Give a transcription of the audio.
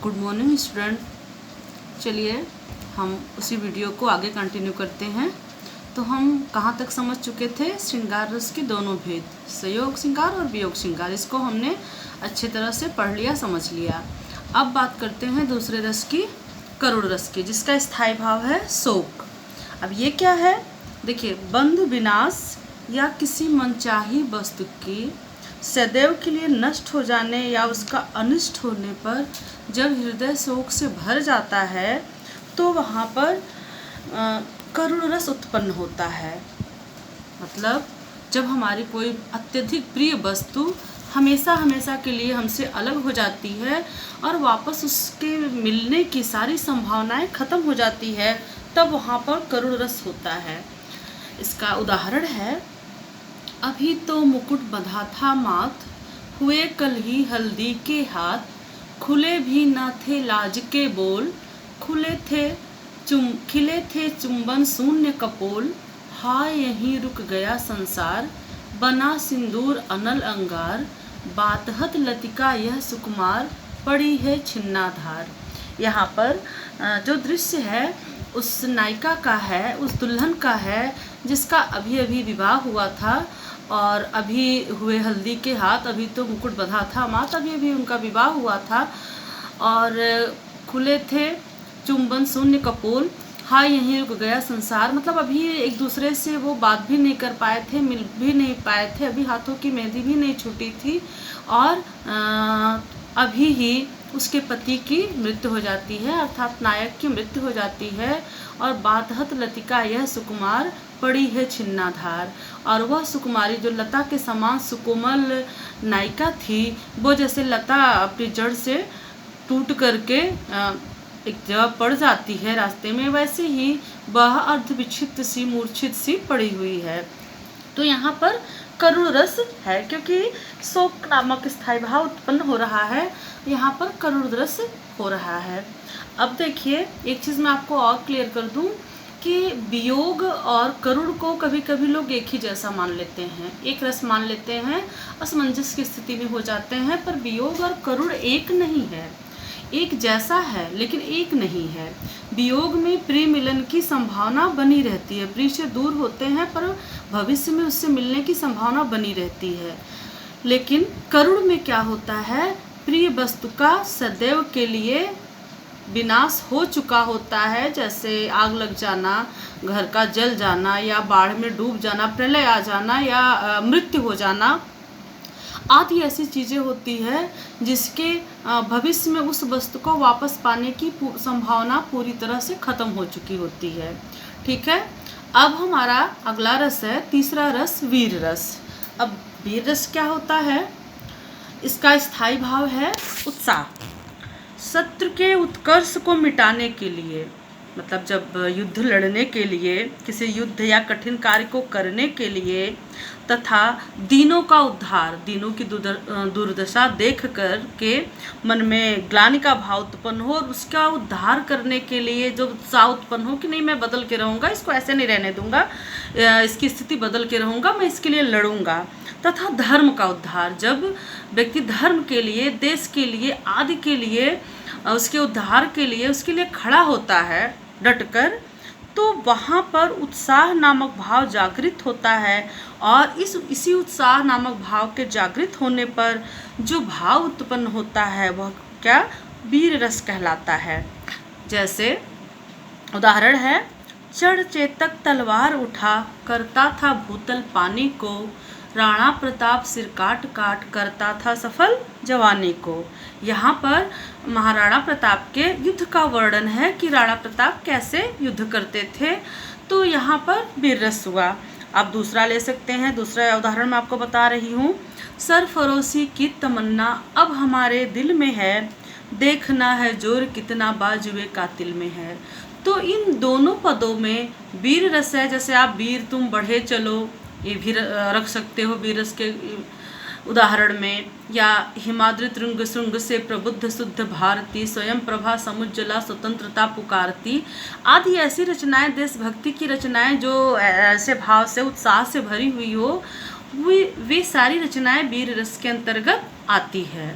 Good morning student. चलिए हम उसी वीडियो को आगे कंटिन्यू करते हैं। तो हम कहाँ तक समझ चुके थे? श्रृंगार रस के दोनों भेद, संयोग श्रृंगार और वियोग श्रृंगार, इसको हमने अच्छे तरह से पढ़ लिया, समझ लिया। अब बात करते हैं दूसरे रस की, करुण रस की, जिसका स्थायी भाव है शोक। अब ये क्या है? देखिए, बंध विनाश या किसी मनचाही वस्तु की सदैव के लिए नष्ट हो जाने या उसका अनिष्ट होने पर जब हृदय शोक से भर जाता है तो वहाँ पर करुण रस उत्पन्न होता है। मतलब जब हमारी कोई अत्यधिक प्रिय वस्तु हमेशा हमेशा के लिए हमसे अलग हो जाती है और वापस उसके मिलने की सारी संभावनाएं खत्म हो जाती है, तब वहाँ पर करुण रस होता है। इसका उदाहरण है, अभी तो मुकुट बंधा था माथ, हुए कल ही हल्दी के हाथ, खुले भी न थे लाज के बोल, खिले थे चुंबन शून्य कपोल, हाय यहीं रुक गया संसार, बना सिंदूर अनल अंगार, बातहत लतिका यह सुकुमार, पड़ी है छिन्नाधार। यहाँ पर जो दृश्य है उस नायिका का है, उस दुल्हन का है जिसका अभी अभी विवाह हुआ था और अभी हुए हल्दी के हाथ, अभी तो मुकुट बंधा था माथ, अभी अभी उनका विवाह हुआ था और खुले थे चुंबन शून्य कपोल, हाँ यहीं रुक गया संसार। मतलब अभी एक दूसरे से वो बात भी नहीं कर पाए थे, मिल भी नहीं पाए थे, अभी हाथों की मेहंदी भी नहीं छूटी थी और अभी ही उसके पति की मृत्यु हो जाती है, अर्थात नायक की मृत्यु हो जाती है। और बातहत लतिका यह सुकुमार, पड़ी है छिन्नाधार। और वह सुकुमारी जो लता के समान सुकोमल नायिका थी, वो जैसे लता अपनी जड़ से टूट करके एक जगह पड़ जाती है रास्ते में, वैसे ही वह अर्धविक्षिप्त सी, मूर्छित सी पड़ी हुई है। तो यहाँ पर करुण रस है क्योंकि शोक नामक स्थायी भाव उत्पन्न हो रहा है, यहाँ पर करुण रस हो रहा है। अब देखिए, एक चीज़ मैं आपको और क्लियर कर दूं कि वियोग और करुण को कभी कभी लोग एक ही जैसा मान लेते हैं, एक रस मान लेते हैं, असमंजस की स्थिति में हो जाते हैं। पर वियोग और करुण एक नहीं है, एक जैसा है लेकिन एक नहीं है। वियोग में प्रिय मिलन की संभावना बनी रहती है, प्रिय से दूर होते हैं पर भविष्य में उससे मिलने की संभावना बनी रहती है। लेकिन करुण में क्या होता है? प्रिय वस्तु का सदैव के लिए विनाश हो चुका होता है, जैसे आग लग जाना, घर का जल जाना या बाढ़ में डूब जाना, प्रलय आ जाना या मृत्यु हो जाना आदि ऐसी चीज़ें होती है जिसके भविष्य में उस वस्तु को वापस पाने की संभावना पूरी तरह से खत्म हो चुकी होती है। ठीक है, अब हमारा अगला रस है तीसरा रस, वीर रस। अब वीर रस क्या होता है? इसका स्थायी भाव है उत्साह। शत्रु के उत्कर्ष को मिटाने के लिए, मतलब जब युद्ध लड़ने के लिए, किसी युद्ध या कठिन कार्य को करने के लिए, तथा दीनों का उद्धार, दीनों की दुर्दशा देख कर के मन में ग्लानि का भाव उत्पन्न हो और उसका उद्धार करने के लिए जो उत्साह उत्पन्न हो कि नहीं मैं बदल के रहूँगा, इसको ऐसे नहीं रहने दूंगा, इसकी स्थिति बदल के रहूँगा, मैं इसके लिए लड़ूंगा। तथा धर्म का उद्धार, जब व्यक्ति धर्म के लिए, देश के लिए, आदि के लिए, उसके उद्धार के लिए, उसके लिए खड़ा होता है डटकर, तो वहाँ पर उत्साह नामक भाव जागृत होता है। और इसी उत्साह नामक भाव के जागृत होने पर जो भाव उत्पन्न होता है वह क्या? वीर रस कहलाता है। जैसे उदाहरण है, चढ़ चेतक तलवार उठा, करता था भूतल पानी को, राणा प्रताप सिर काट काट, करता था सफल जवानी को। यहाँ पर महाराणा प्रताप के युद्ध का वर्णन है कि राणा प्रताप कैसे युद्ध करते थे, तो यहाँ पर वीर रस हुआ। आप दूसरा ले सकते हैं, दूसरा उदाहरण मैं आपको बता रही हूँ, सरफरोशी की तमन्ना अब हमारे दिल में है, देखना है जोर कितना बाजुए कातिल में है। तो इन दोनों पदों में वीर रस है। जैसे आप वीर तुम बढ़े चलो, ये भी रख सकते हो वीर रस के उदाहरण में, या हिमाद्रित रंग श्रृंग से प्रबुद्ध शुद्ध भारती, स्वयं प्रभा समुज्जला स्वतंत्रता पुकारती आदि ऐसी रचनाएं, देशभक्ति की रचनाएं जो ऐसे भाव से, उत्साह से भरी हुई हो, वे सारी रचनाएं वीर रस के अंतर्गत आती है।